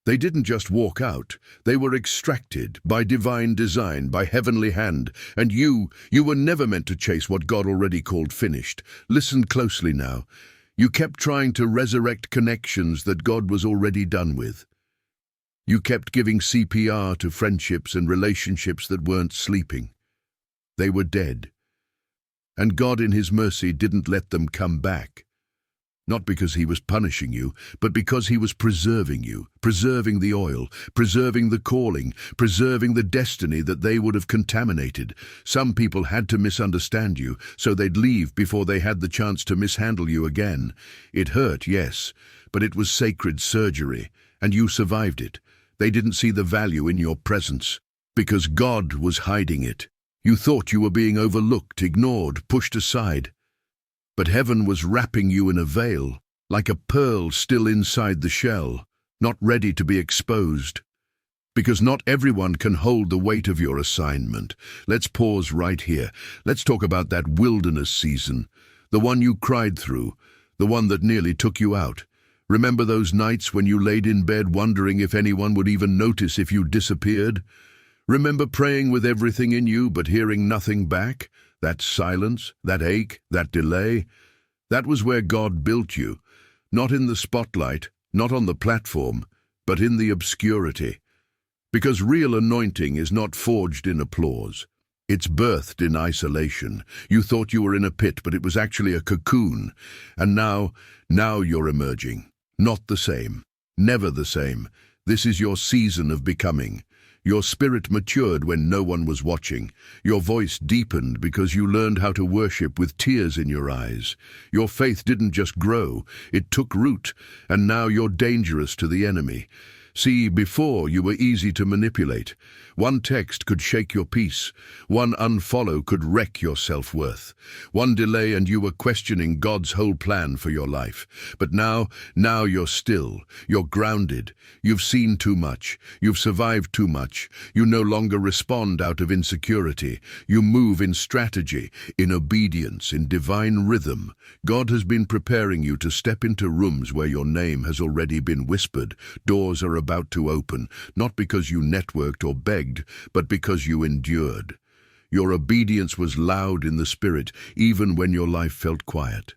They didn't just walk out, they were extracted by divine design, by heavenly hand, and you were never meant to chase what God already called finished. Listen closely now. You kept trying to resurrect connections that God was already done with. You kept giving CPR to friendships and relationships that weren't sleeping. They were dead. And God in His mercy didn't let them come back. Not because He was punishing you, but because He was preserving you, preserving the oil, preserving the calling, preserving the destiny that they would have contaminated. Some people had to misunderstand you, so they'd leave before they had the chance to mishandle you again. It hurt, yes, but it was sacred surgery, and you survived it. They didn't see the value in your presence, because God was hiding it. You thought you were being overlooked, ignored, pushed aside. But heaven was wrapping you in a veil, like a pearl still inside the shell, not ready to be exposed. Because not everyone can hold the weight of your assignment. Let's pause right here. Let's talk about that wilderness season, the one you cried through, the one that nearly took you out. Remember those nights when you laid in bed wondering if anyone would even notice if you disappeared? Remember praying with everything in you but hearing nothing back? That silence, that ache, that delay? That was where God built you. Not in the spotlight, not on the platform, but in the obscurity. Because real anointing is not forged in applause. It's birthed in isolation. You thought you were in a pit, but it was actually a cocoon. And now you're emerging. Not the same. Never the same. This is your season of becoming. Your spirit matured when no one was watching. Your voice deepened because you learned how to worship with tears in your eyes. Your faith didn't just grow, it took root, and now you're dangerous to the enemy. See, before you were easy to manipulate. One text could shake your peace. One unfollow could wreck your self-worth. One delay and you were questioning God's whole plan for your life. But now you're still. You're grounded. You've seen too much. You've survived too much. You no longer respond out of insecurity. You move in strategy, in obedience, in divine rhythm. God has been preparing you to step into rooms where your name has already been whispered. Doors are about to open, not because you networked or begged, but because you endured. Your obedience was loud in the spirit, even when your life felt quiet.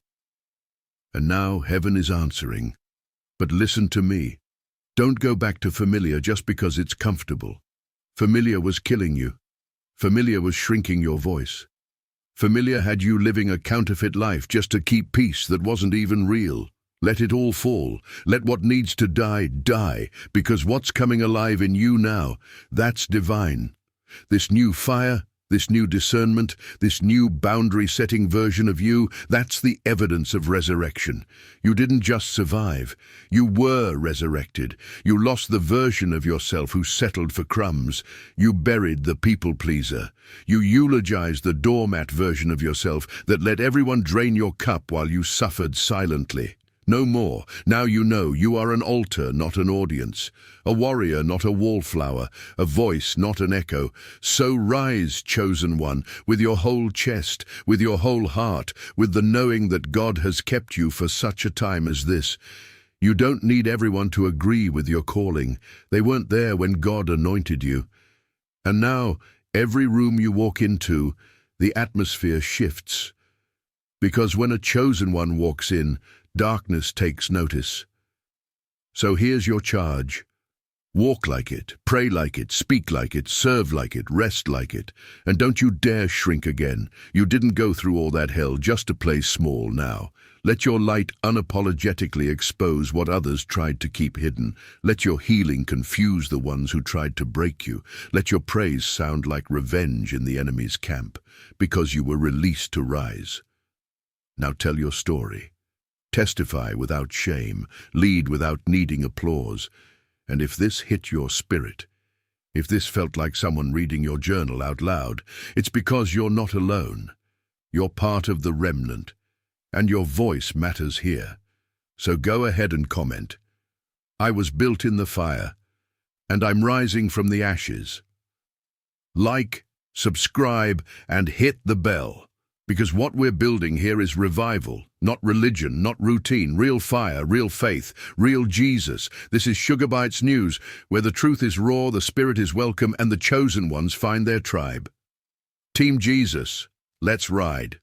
And now heaven is answering. But listen to me. Don't go back to familiar just because it's comfortable. Familiar was killing you. Familiar was shrinking your voice. Familiar had you living a counterfeit life just to keep peace that wasn't even real. Let it all fall. Let what needs to die, die, because what's coming alive in you now, that's divine. This new fire, this new discernment, this new boundary-setting version of you, that's the evidence of resurrection. You didn't just survive. You were resurrected. You lost the version of yourself who settled for crumbs. You buried the people-pleaser. You eulogized the doormat version of yourself that let everyone drain your cup while you suffered silently. No more. Now you know you are an altar, not an audience. A warrior, not a wallflower. A voice, not an echo. So rise, chosen one, with your whole chest, with your whole heart, with the knowing that God has kept you for such a time as this. You don't need everyone to agree with your calling. They weren't there when God anointed you. And now, every room you walk into, the atmosphere shifts. Because when a chosen one walks in, darkness takes notice. So here's your charge. Walk like it, pray like it, speak like it, serve like it, rest like it. And don't you dare shrink again. You didn't go through all that hell just to play small now. Let your light unapologetically expose what others tried to keep hidden. Let your healing confuse the ones who tried to break you. Let your praise sound like revenge in the enemy's camp, because you were released to rise. Now tell your story. Testify without shame, lead without needing applause. And if this hit your spirit, if this felt like someone reading your journal out loud, it's because you're not alone. You're part of the remnant, and your voice matters here. So go ahead and comment. I was built in the fire, and I'm rising from the ashes. Like, subscribe, and hit the bell. Because what we're building here is revival, not religion, not routine, real fire, real faith, real Jesus. This is Sugar Bytes News, where the truth is raw, the spirit is welcome, and the chosen ones find their tribe. Team Jesus, let's ride.